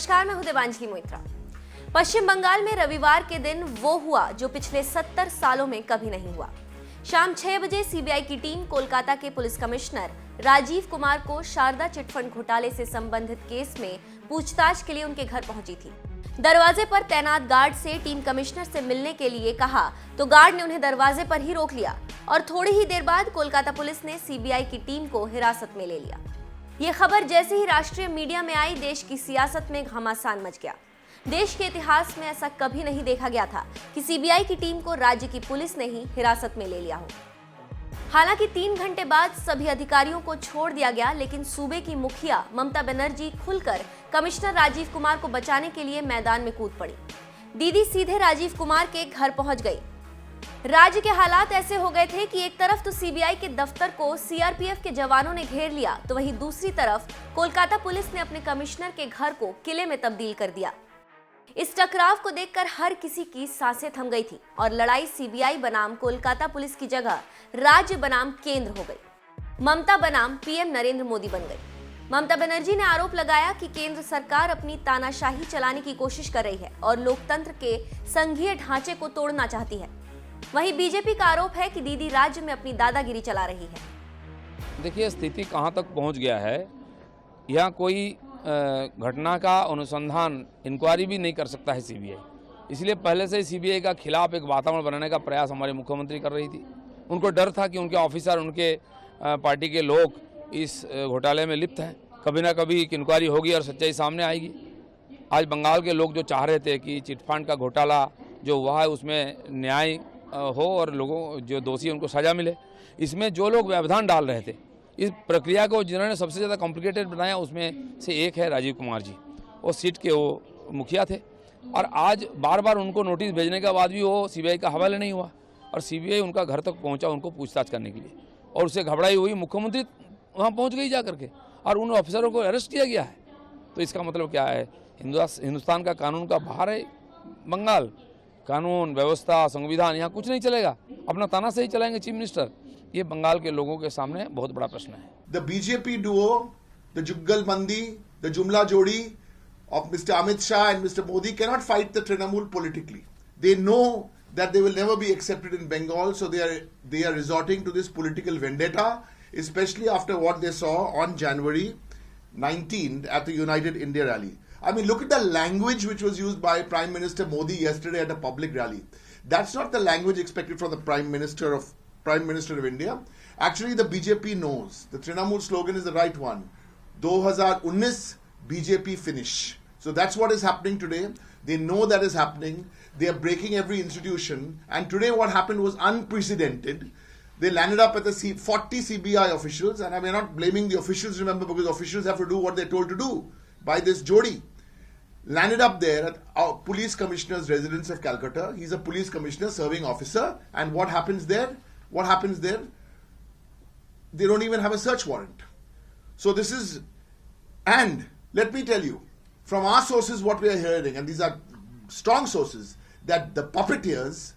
नमस्कार, मैं हूं देवांजलि मोइत्रा। पश्चिम बंगाल में रविवार के दिन वो हुआ जो पिछले 70 सालों में कभी नहीं हुआ। शाम 6 बजे सीबीआई की टीम कोलकाता के पुलिस कमिश्नर राजीव कुमार को शारदा चिटफंड घोटाले से संबंधित केस में पूछताछ के लिए उनके घर पहुंची थी। दरवाजे पर तैनात गार्ड से टीम कमिश्नर से मिलने के लिए कहा तो गार्ड ने उन्हें दरवाजे पर ही रोक लिया और थोड़ी ही देर बाद कोलकाता पुलिस ने सीबीआई की टीम को हिरासत में ले लिया। ये खबर जैसे ही राष्ट्रीय मीडिया में आई, देश की सियासत में घमासान मच गया। देश के इतिहास में ऐसा कभी नहीं देखा गया था कि सीबीआई की टीम को राज्य की पुलिस ने ही हिरासत में ले लिया हो। हालांकि 3 घंटे बाद सभी अधिकारियों को छोड़ दिया गया, लेकिन सूबे की मुखिया ममता बनर्जी खुलकर कमिश्नर राजीव कुमार को बचाने के लिए मैदान में कूद पड़ी। दीदी सीधे राजीव कुमार के घर पहुंच गई। राज्य के हालात ऐसे हो गए थे कि एक तरफ तो सीबीआई के दफ्तर को सीआरपीएफ के जवानों ने घेर लिया, तो वहीं दूसरी तरफ कोलकाता पुलिस ने अपने कमिश्नर के घर को किले में तब्दील कर दिया। इस टकराव को देखकर हर किसी की सांसें थम गई थी और लड़ाई सीबीआई बनाम कोलकाता पुलिस की जगह राज्य बनाम केंद्र हो गई। ममता बनाम पीएम नरेंद्र मोदी बन गई। ममता बनर्जी ने आरोप लगाया कि केंद्र सरकार अपनी तानाशाही चलाने की कोशिश कर रही है और लोकतंत्र के संघीय ढांचे को तोड़ना चाहती है। वहीं बीजेपी का आरोप है कि दीदी राज्य में अपनी दादागिरी चला रही है। देखिए, स्थिति कहां तक पहुंच गया है, यहाँ कोई घटना का अनुसंधान, इंक्वायरी भी नहीं कर सकता है सीबीआई। इसलिए पहले से ही सीबीआई का खिलाफ एक वातावरण बनाने का प्रयास हमारे मुख्यमंत्री कर रही थी। उनको डर था कि उनके ऑफिसर, उनके पार्टी के लोग इस घोटाले में लिप्त हैं, कभी ना कभी एक इंक्वायरी होगी और सच्चाई सामने आएगी। आज बंगाल के लोग जो चाह रहे थे कि चिटफंड का घोटाला जो हुआ है उसमें न्याय हो और लोगों जो दोषी उनको सजा मिले, इसमें जो लोग व्यवधान डाल रहे थे, इस प्रक्रिया को जिन्होंने सबसे ज़्यादा कॉम्प्लिकेटेड बनाया उसमें से एक है राजीव कुमार जी। वो सीट के वो मुखिया थे और आज बार बार उनको नोटिस भेजने के बाद भी वो सीबीआई का हवाले नहीं हुआ और सीबीआई उनका घर तक पहुंचा उनको पूछताछ करने के लिए, और उससे घबराई हुई मुख्यमंत्री वहाँ पहुँच गई जा करके और उन ऑफिसरों को अरेस्ट किया गया है। तो इसका मतलब क्या है? हिंदुस्तान का कानून का बाहर है बंगाल। कानून व्यवस्था संविधान यहाँ कुछ नहीं चलेगा, अपना ताना से ही चलाएंगे चीफ मिनिस्टर। ये बंगाल के लोगों के सामने बहुत बड़ा प्रश्न है। The BJP duo, the Juggalbandi, the Jumla Jodi of Mr. Amit Shah and Mr. Modi cannot fight the Trinamool politically. They know that they will never be accepted in Bengal, so they are resorting to this political vendetta, especially after what they saw on January 19th at the United India rally. I mean, look at the language which was used by Prime Minister Modi yesterday at a public rally. That's not the language expected from the Prime Minister of India. Actually, the BJP knows the Trinamool slogan is the right one. 2019 BJP finish. So that's what is happening today. They know that is happening. They are breaking every institution. And today what happened was unprecedented. They landed up at the 40 CBI officials, and I'm not blaming the officials, remember, because officials have to do what they're told to do by this Jodi. Landed up there at our police commissioner's residence of Calcutta. He's a police commissioner, serving officer. And what happens there? They don't even have a search warrant. So this is, and let me tell you, from our sources what we are hearing, and these are strong sources, that the puppeteers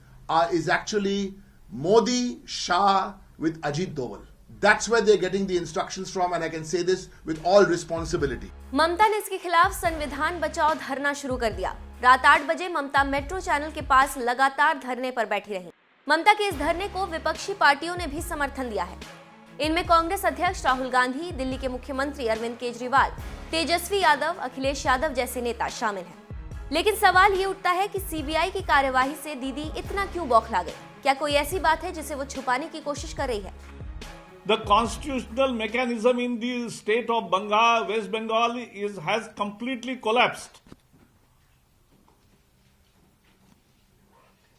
is actually Modi, Shah with Ajit Doval. That's where they're getting the instructions from, and I can say this with all responsibility. ममता ने इसके खिलाफ संविधान बचाओ धरना शुरू कर दिया। रात 8 बजे ममता मेट्रो चैनल के पास लगातार धरने पर बैठी रही। ममता के इस धरने को विपक्षी पार्टियों ने भी समर्थन दिया है। इनमें कांग्रेस अध्यक्ष राहुल गांधी, दिल्ली के मुख्यमंत्री अरविंद केजरीवाल, तेजस्वी यादव, अखिलेश यादव जैसे नेता शामिल हैं। लेकिन सवाल ये उठता है कि सीबीआई की कार्यवाही से दीदी इतना क्यों बौखला गई? क्या कोई ऐसी बात है जिसे वो छुपाने की कोशिश कर रही है? The constitutional mechanism in the state of Bengal, West Bengal, has completely collapsed.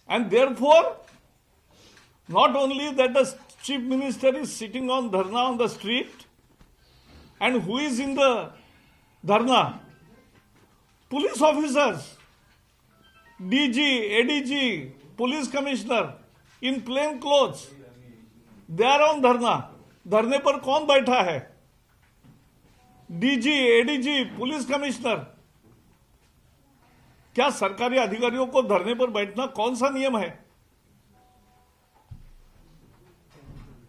And therefore, not only that the chief minister is sitting on dharna on the street, and who is in the dharna? Police officers, DG, ADG, police commissioner in plain clothes. They are on dharna. धरने पर कौन बैठा है? DG, ADG, police commissioner. क्या सरकारी अधिकारियों को धरने पर बैठना कौन सा नियम है?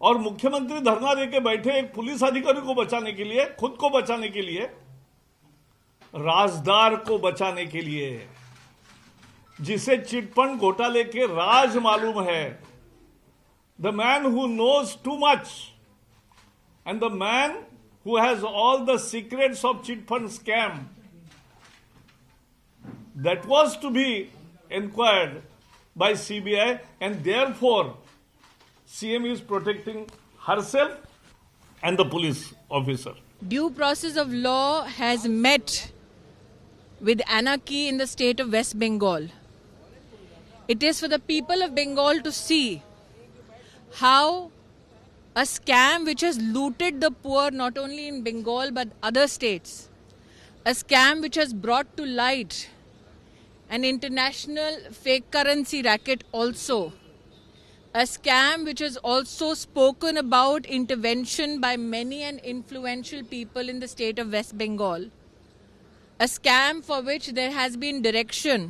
और मुख्यमंत्री धरना देके बैठे एक पुलिस अधिकारी को बचाने के लिए, खुद को बचाने के लिए, राजदार को बचाने के लिए है, जिसे चिटफंड घोटाले के राज मालूम है, the man who knows too much and the man who has all the secrets of chit fund scam, that was to be inquired by CBI, and therefore CM is protecting herself and the police officer. Due process of law has met with anarchy in the state of West Bengal. It is for the people of Bengal to see how a scam which has looted the poor not only in Bengal but other states, a scam which has brought to light an international fake currency racket also, a scam which has also spoken about intervention by many and influential people in the state of West Bengal, a scam for which there has been direction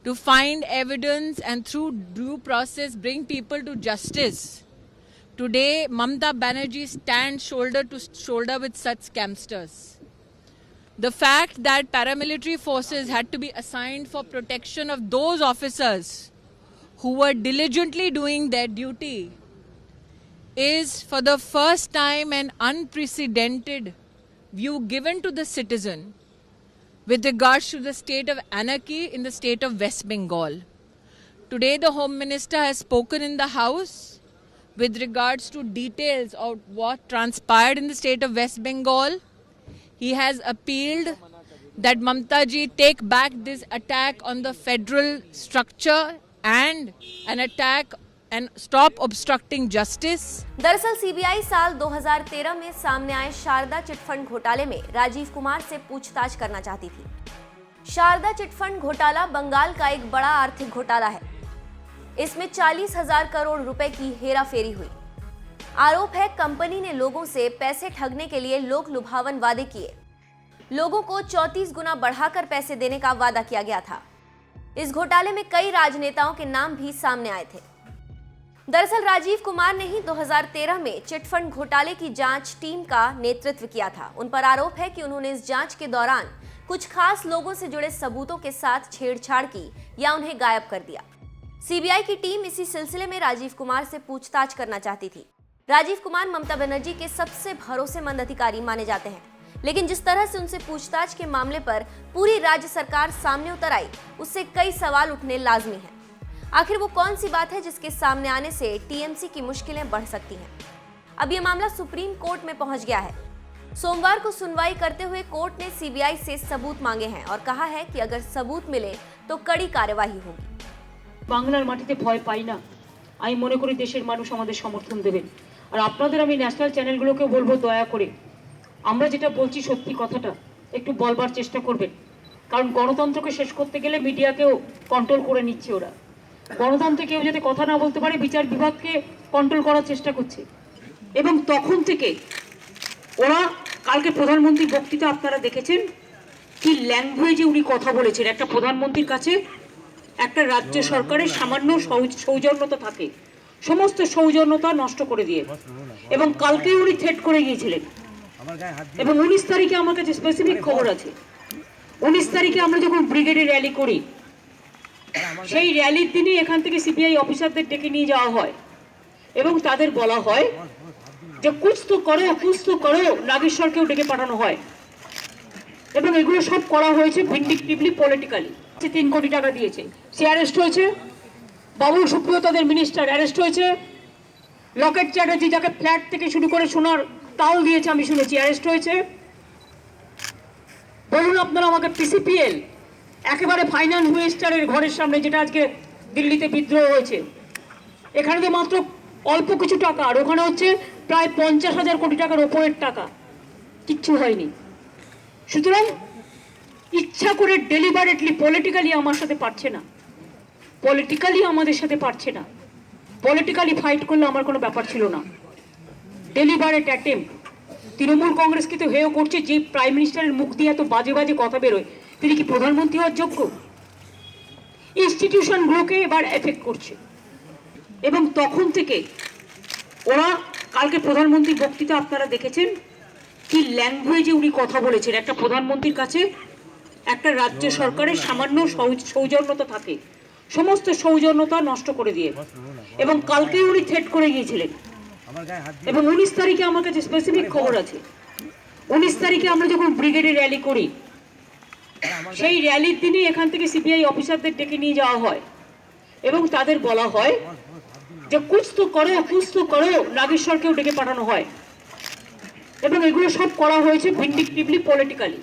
to find evidence and through due process bring people to justice. Today, Mamata Banerjee stands shoulder to shoulder with such scamsters. The fact that paramilitary forces had to be assigned for protection of those officers who were diligently doing their duty is for the first time an unprecedented view given to the citizen with regards to the state of anarchy in the state of West Bengal. Today, the Home Minister has spoken in the House with regards to details of what transpired in the state of West Bengal. He has appealed that Mamata ji take back this attack on the federal structure and an attack and stop obstructing justice. दरअसल CBI साल 2013 में सामने आए Sharda chit fund घोटाले में राजीव कुमार से पूछताछ करना चाहती थी। शारदा चिटफंड घोटाला बंगाल का एक बड़ा आर्थिक घोटाला है। इसमें 40,000 करोड़ रुपए की हेराफेरी हुई। आरोप है कंपनी ने लोगों से पैसे ठगने के लिए लोक लुभावन वादे किए। लोगों को 34 गुना बढ़ाकर पैसे देने का वादा किया गया था। इस घोटाले में कई राजनेताओं के नाम भी सामने आए थे। दरअसल राजीव कुमार ने ही 2013 में चिटफंड घोटाले की जांच टीम का नेतृत्व किया था। उन पर आरोप है कि उन्होंने इस जांच के दौरान कुछ खास लोगों से जुड़े सबूतों के साथ छेड़छाड़ की या उन्हें गायब कर दिया। सीबीआई की टीम इसी सिलसिले में राजीव कुमार से पूछताछ करना चाहती थी। राजीव कुमार ममता बनर्जी के सबसे भरोसेमंद अधिकारी माने जाते हैं, लेकिन जिस तरह से उनसे पूछताछ के मामले पर पूरी राज्य सरकार सामने उतर आई, उससे कई सवाल उठने लाजमी हैं। आखिर वो कौन सी बात है जिसके सामने आने से टीएमसी की मुश्किलें बढ़ सकती हैं? अब ये मामला सुप्रीम कोर्ट में पहुंच गया है। सोमवार को सुनवाई करते हुए कोर्ट ने सीबीआई से सबूत मांगे हैं और कहा है कि अगर सबूत मिले तो कड़ी कार्यवाही होगी। বাংলার মাটিতে ভয় পাই না। আমি মনে করি দেশের মানুষ আমাদের সমর্থন দেবেন। আর আপনাদের আমি ন্যাশনাল চ্যানেলগুলোকে বলবো দয়া করে আমরা যেটা বলছি সত্যি কথাটা একটু বলবার চেষ্টা করবেন। কারণ গণতন্ত্রকে শেষ করতে গেলে মিডিয়াকেও কন্ট্রোল করে নিচ্ছে ওরা। গণতন্ত্রে কেউ যাতে কথা না বলতে পারে বিচার বিভাগকে কন্ট্রোল করার চেষ্টা করছে। এবং তখন থেকে ওরা কালকে প্রধানমন্ত্রীর বক্তৃতা আপনারা দেখেছেন কি ল্যাঙ্গুয়েজে উনি কথা বলেছেন। একটা প্রধানমন্ত্রীর কাছে একটা রাজ্য সরকারের সামান্য সৌজন্যতা থাকে, সমস্ত সৌজন্যতা নষ্ট করে দিয়ে। এবং কালকে উনি থ্রেট করে গিয়েছিলেন। এবং 19 তারিখে আমার কাছে স্পেসিফিক খবর আছে, 19 তারিখে আমরা যখন ব্রিগেডে র্যালি করি, সেই র্যালির দিনে এখান থেকে সিবিআই অফিসারদের ডেকে নিয়ে যাওয়া হয় এবং তাদের বলা হয় যে কুছ তো করো, নাগেশ্বরকেও ডেকে পাঠানো হয়। এবং এগুলো সব করা হয়েছে ভিন্ডিকটিভলি পলিটিক্যালি। 3 কোটি টাকা দিয়েছে, সে অ্যারেস্ট হয়েছে। বাবুল সুপ্রিয় তাদের মিনিস্টার অ্যারেস্ট হয়েছে। লকেট চ্যাটার্জি যাকে ফ্ল্যাট থেকে শুরু করে সোনার তাল দিয়েছে আমি শুনেছি, অ্যারেস্ট হয়েছে। বলুন আপনারা আমাকে পিসিপিএল একেবারে ফাইন্যান্স মিনিস্টারের ঘরের সামনে, যেটা আজকে দিল্লিতে বিদ্রোহ হয়েছে, এখানে তো মাত্র অল্প কিছু টাকা, আর ওখানে হচ্ছে প্রায় 50,000 কোটি টাকার ওপরের টাকা, কিচ্ছু হয়নি। সুতরাং ইচ্ছা করে ডেলিবারেটলি পলিটিক্যালি আমার সাথে পারছে না, পলিটিক্যালি আমাদের সাথে পারছে না। পলিটিক্যালি ফাইট করলে আমার কোনো ব্যাপার ছিল না। Deliberate attempt. তৃণমূল কংগ্রেসকে তো হেয় করছে, যে প্রাইম মিনিস্টারের মুখ দিয়ে এত বাজে বাজে কথা বেরোয়, তিনি কি প্রধানমন্ত্রী হওয়ার যোগ্য? ইনস্টিটিউশনগুলোকে এবার এফেক্ট করছে। এবং তখন থেকে ওরা কালকে প্রধানমন্ত্রীর বক্তৃতা আপনারা দেখেছেন কি ল্যাঙ্গুয়েজে উনি কথা বলেছেন। একটা প্রধানমন্ত্রীর কাছে একটা রাজ্য সরকারের সামান্য সৌজন্যতা থাকে, সমস্ত সৌজন্যতা নষ্ট করে দিয়ে, এবং কালকে উনি থ্রেট করে গিয়েছিলেন। এবং 19 তারিখে আমার কাছে স্পেসিফিক খবর আছে, 19 তারিখে আমরা যখন ব্রিগেডে র্যালি করি, সেই র্যালির দিনই এখান থেকে সিবিআই অফিসারদের ডেকে নিয়ে যাওয়া হয় এবং তাদের বলা হয় যে কুছ তো করো, নাগেশ্বরকেও ডেকে পাঠানো হয়। এবং এগুলো সব করা হয়েছে ভিন্ডিকটিভলি, পলিটিক্যালি।